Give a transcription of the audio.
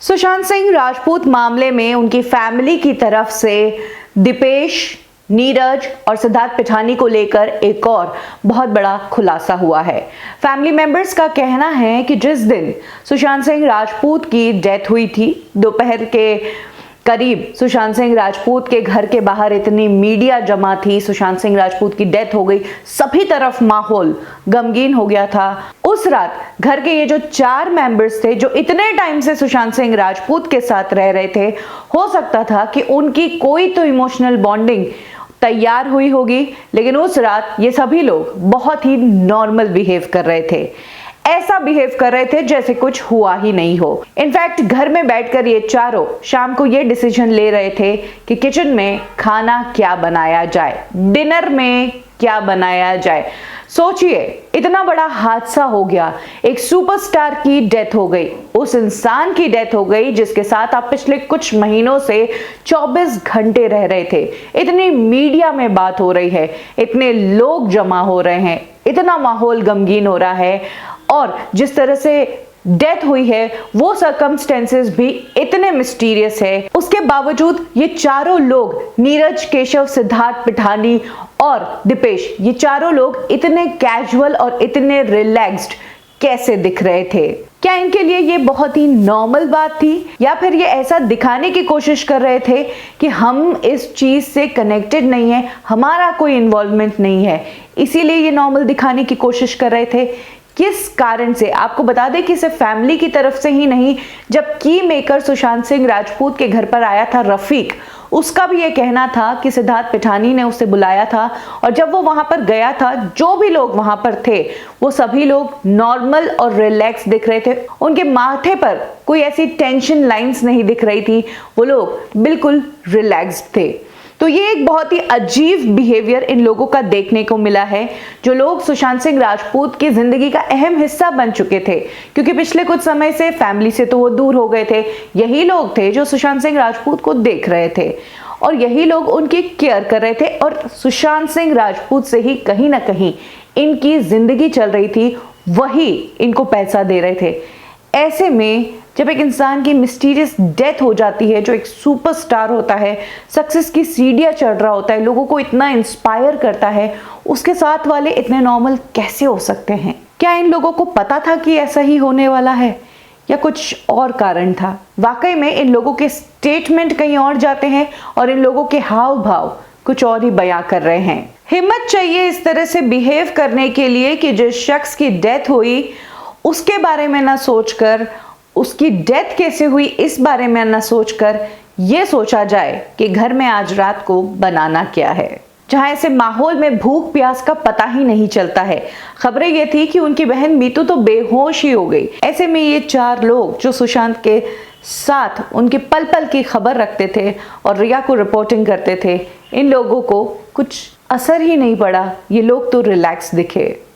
सुशांत सिंह राजपूत मामले में उनकी फैमिली की तरफ से दीपेश, नीरज और सिद्धार्थ पिठानी को लेकर एक और बहुत बड़ा खुलासा हुआ है। फैमिली मेंबर्स का कहना है कि जिस दिन सुशांत सिंह राजपूत की डेथ हुई थी, दोपहर के करीब सुशांत सिंह राजपूत के घर के बाहर इतनी मीडिया जमा थी। सुशांत सिंह राजपूत की डेथ हो गई, सभी तरफ माहौल गमगीन हो गया था। उस रात घर के ये जो 4 मेंबर्स थे, जो इतने टाइम से सुशांत सिंह राजपूत के साथ रह रहे थे, हो सकता था कि उनकी कोई तो इमोशनल बॉन्डिंग तैयार हुई होगी, लेकिन उस रात ये सभी लोग बहुत ही नॉर्मल बिहेव कर रहे थे। ऐसा बिहेव कर रहे थे जैसे कुछ हुआ ही नहीं हो। इनफैक्ट घर में बैठकर ये चारों शाम को ये डिसीजन ले रहे थे कि किचन में खाना क्या बनाया जाए, डिनर में क्या बनाया जाए। सोचिए, इतना बड़ा हादसा हो गया, एक सुपरस्टार की डेथ हो गई, उस इंसान की डेथ हो गई जिसके साथ आप पिछले कुछ महीनों से 24 घंटे रह रहे थे। इतनी मीडिया में बात हो रही है, इतने लोग जमा हो रहे हैं, इतना माहौल गमगीन हो रहा है, और जिस तरह से डेथ हुई है वो सर्कमस्टेंसेस भी इतने मिस्टीरियस है। उसके बावजूद ये चारों लोग, नीरज, केशव, सिद्धार्थ पिठानी और दीपेश, ये चारों लोग इतने कैजुअल और इतने रिलैक्स्ड कैसे दिख रहे थे? क्या इनके लिए ये बहुत ही नॉर्मल बात थी, या फिर ये ऐसा दिखाने की कोशिश कर रहे थे कि हम इस चीज से कनेक्टेड नहीं है, हमारा कोई इन्वॉल्वमेंट नहीं है, इसीलिए ये नॉर्मल दिखाने की कोशिश कर रहे थे? किस कारण से? आपको बता दें कि सिर्फ फैमिली की तरफ से ही नहीं, जब की मेकर सुशांत सिंह राजपूत के घर पर आया था रफीक, उसका भी ये कहना था कि सिद्धार्थ पिठानी ने उसे बुलाया था, और जब वो वहां पर गया था, जो भी लोग वहां पर थे वो सभी लोग नॉर्मल और रिलैक्स दिख रहे थे। उनके माथे पर कोई ऐसी टेंशन लाइंस नहीं दिख रही थी, वो लोग बिल्कुल रिलैक्स्ड थे। तो ये एक बहुत ही अजीब बिहेवियर इन लोगों का देखने को मिला है, जो लोग सुशांत सिंह राजपूत की जिंदगी का अहम हिस्सा बन चुके थे, क्योंकि पिछले कुछ समय से फैमिली से तो वो दूर हो गए थे। यही लोग थे जो सुशांत सिंह राजपूत को देख रहे थे, और यही लोग उनकी केयर कर रहे थे, और सुशांत सिंह राजपूत से ही कहीं ना कहीं इनकी जिंदगी चल रही थी, वही इनको पैसा दे रहे थे। ऐसे में जब एक इंसान की मिस्टीरियस डेथ हो जाती है, जो एक सुपरस्टार होता है, सक्सेस की सीढ़ियां चढ़ रहा होता है, लोगों को इतना इंस्पायर करता है, उसके साथ वाले इतने नॉर्मल कैसे हो सकते हैं? क्या इन लोगों को पता था कि ऐसा ही होने वाला है, या कुछ और कारण था? वाकई में इन लोगों के स्टेटमेंट कहीं और जाते हैं और इन लोगों के हाव भाव कुछ और ही बयां कर रहे हैं। हिम्मत चाहिए इस तरह से बिहेव करने के लिए कि जिस शख्स की डेथ हुई उसके बारे में ना सोचकर, उसकी डेथ कैसे हुई इस बारे में ना सोचकर, यह सोचा जाए कि घर में आज रात को बनाना क्या है, जहां ऐसे माहौल में भूख प्यास का पता ही नहीं चलता है। खबरें ये थी कि उनकी बहन मीतू तो बेहोश ही हो गई। ऐसे में ये 4 लोग जो सुशांत के साथ उनके पल पल की खबर रखते थे और रिया को रिपोर्टिंग करते थे, इन लोगों को कुछ असर ही नहीं पड़ा। ये लोग तो रिलैक्स दिखे।